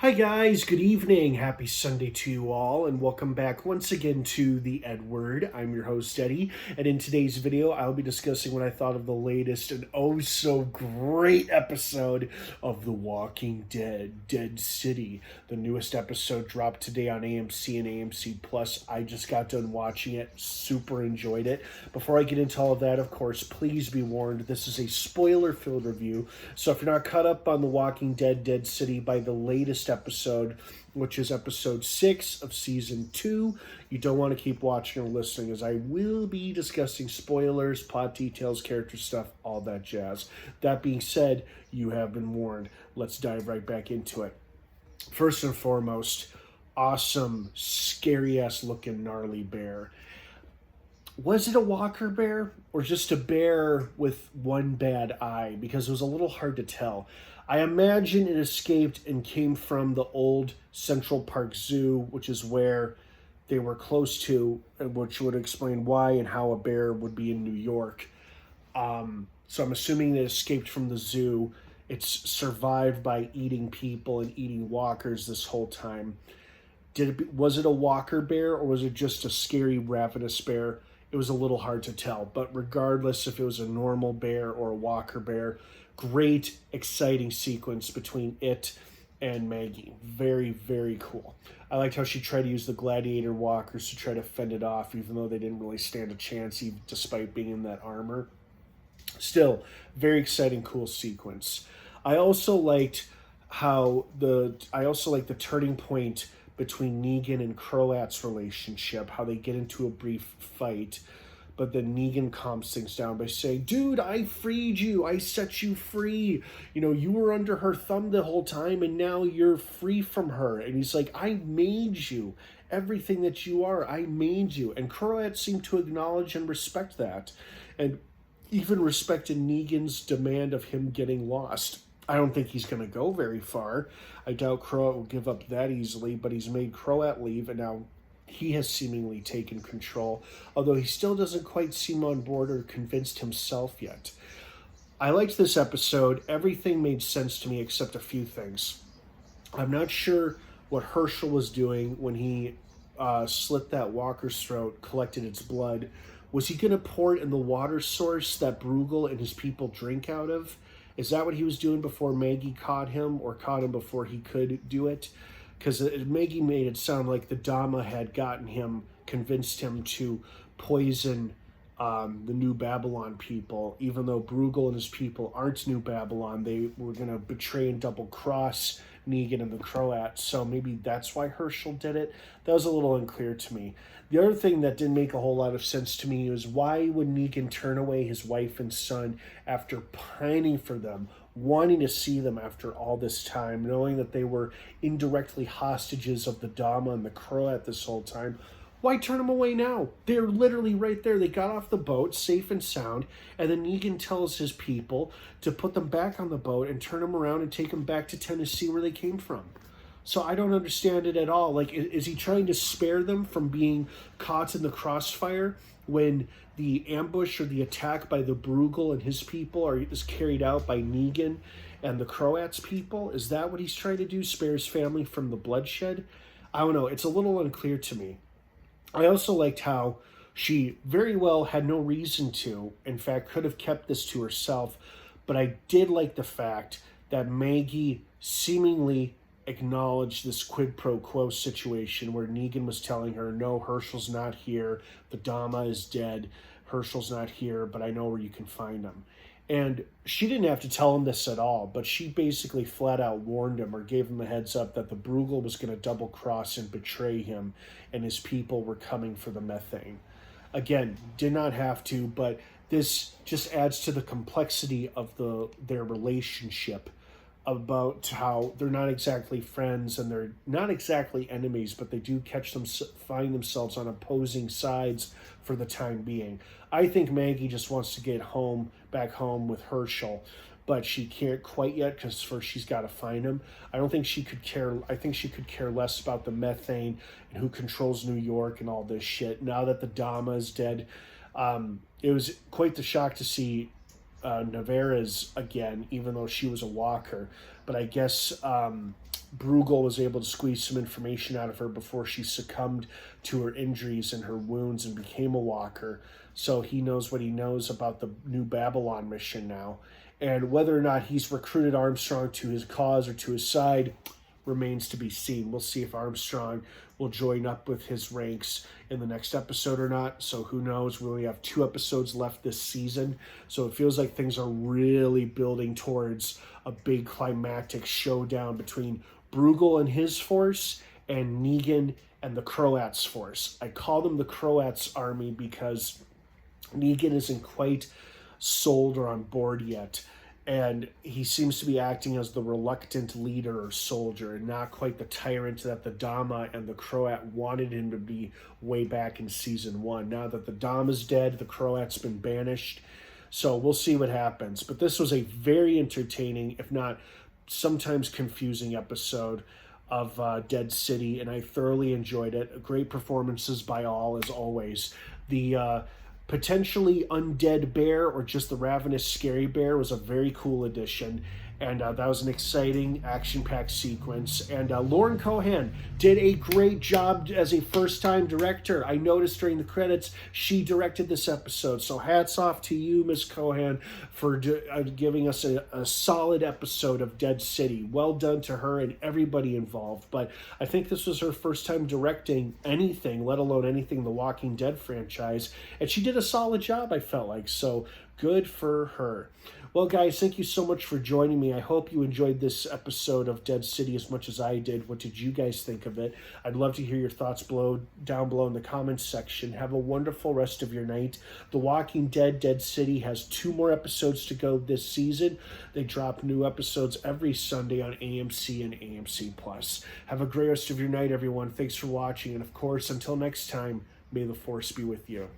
Hi guys, good evening. Happy Sunday to you all, and welcome back once again to the EdWord. I'm your host, Eddie, and in today's video, I'll be discussing what I thought of the latest and oh so great episode of The Walking Dead, Dead City. The newest episode dropped today on AMC and AMC Plus. I just got done watching it, super enjoyed it. Before I get into all of that, of course, please be warned, this is a spoiler-filled review, so if you're not caught up on The Walking Dead, Dead City by the latest episode, which is episode 6 of season 2, you don't want to keep watching or listening, as I will be discussing spoilers, plot details, character stuff, all that jazz. That being said, you have been warned. Let's dive right back into it. First and foremost, awesome, scary-ass looking gnarly bear. Was it a walker bear or just a bear with one bad eye? Because it was a little hard to tell. I imagine it escaped and came from the old Central Park Zoo, which is where they were close to, which would explain why and how a bear would be in New York. So I'm assuming it escaped from the zoo. It's survived by eating people and eating walkers this whole time. Was it a walker bear or was it just a scary ravenous bear? It was a little hard to tell, but regardless if it was a normal bear or a walker bear, great, exciting sequence between it and Maggie. Very, very cool. I liked how she tried to use the gladiator walkers to try to fend it off, even though they didn't really stand a chance, even despite being in that armor. Still, very exciting, cool sequence. I also liked the turning point between Negan and Croat's relationship, how they get into a brief fight, but then Negan calms things down by saying, dude, I freed you, I set you free, you were under her thumb the whole time and now you're free from her. And he's like, I made you everything that you are, I made you. And Croat seemed to acknowledge and respect that, and even respected Negan's demand of him getting lost. I don't think he's going to go very far. I doubt Croat will give up that easily, but he's made Croat leave, and now he has seemingly taken control, although he still doesn't quite seem on board or convinced himself yet. I liked this episode. Everything made sense to me except a few things. I'm not sure what Herschel was doing when he slit that walker's throat, collected its blood. Was he going to pour it in the water source that Bruegel and his people drink out of? Is that what he was doing before Maggie caught him, or caught him before he could do it? Because Maggie made it sound like the Dama had gotten him, convinced him to poison the New Babylon people, even though Bruegel and his people aren't New Babylon. They were going to betray and double-cross Negan and the Croats, so maybe that's why Herschel did it. That was a little unclear to me. The other thing that didn't make a whole lot of sense to me was, why would Negan turn away his wife and son after pining for them, wanting to see them after all this time, knowing that they were indirectly hostages of the Dama and the Croat this whole time? Why turn them away now? They're literally right there. They got off the boat safe and sound, and then Negan tells his people to put them back on the boat and turn them around and take them back to Tennessee where they came from. So I don't understand it at all. Like, is he trying to spare them from being caught in the crossfire when the ambush or the attack by the Bruegel and his people is carried out by Negan and the Croats people? Is that what he's trying to do? Spare his family from the bloodshed? I don't know. It's a little unclear to me. I also liked how she very well had no reason to, in fact, could have kept this to herself, but I did like the fact that Maggie seemingly acknowledged this quid pro quo situation where Negan was telling her, no, Herschel's not here, the Dama is dead, Herschel's not here, but I know where you can find him. And she didn't have to tell him this at all, but she basically flat out warned him or gave him a heads up that the Bruegel was going to double cross and betray him, and his people were coming for the methane. Again, did not have to, but this just adds to the complexity of their relationship, about how they're not exactly friends and they're not exactly enemies, but they do find themselves on opposing sides for the time being. I think Maggie just wants to get back home with Herschel, but she can't quite yet because first she's got to find him. I think she could care less about the methane and who controls New York and all this shit now that the Dama is dead. It was quite the shock to see Navarez again, even though she was a walker. But I guess Bruegel was able to squeeze some information out of her before she succumbed to her injuries and her wounds and became a walker. So he knows what he knows about the New Babylon mission now. And whether or not he's recruited Armstrong to his cause or to his side remains to be seen. We'll see if Armstrong will join up with his ranks in the next episode or not. So who knows? We only have 2 episodes left this season. So it feels like things are really building towards a big climactic showdown between Bruegel and his force and Negan and the Croats force. I call them the Croats army because Negan isn't quite sold or on board yet. And he seems to be acting as the reluctant leader or soldier and not quite the tyrant that the Dama and the Croat wanted him to be way back in season 1. Now that the Dama's dead, the Croat's been banished. So we'll see what happens. But this was a very entertaining, if not sometimes confusing episode of Dead City, and I thoroughly enjoyed it. Great performances by all, as always. The potentially undead bear or just the ravenous scary bear was a very cool addition, and that was an exciting action-packed sequence. And Lauren Cohan did a great job as a first-time director. I noticed during the credits she directed this episode, so hats off to you, Miss Cohan, for giving us a solid episode of Dead City. Well done to her and everybody involved. But I think this was her first time directing anything, let alone anything in the Walking Dead franchise, and she did a solid job, I felt like, so good for her. Well, guys, thank you so much for joining me. I hope you enjoyed this episode of Dead City as much as I did. What did you guys think of it? I'd love to hear your thoughts down below in the comments section. Have a wonderful rest of your night. The Walking Dead Dead City has 2 more episodes to go this season. They drop new episodes every Sunday on AMC and AMC Plus. Have a great rest of your night, everyone. Thanks for watching. And, of course, until next time, may the Force be with you.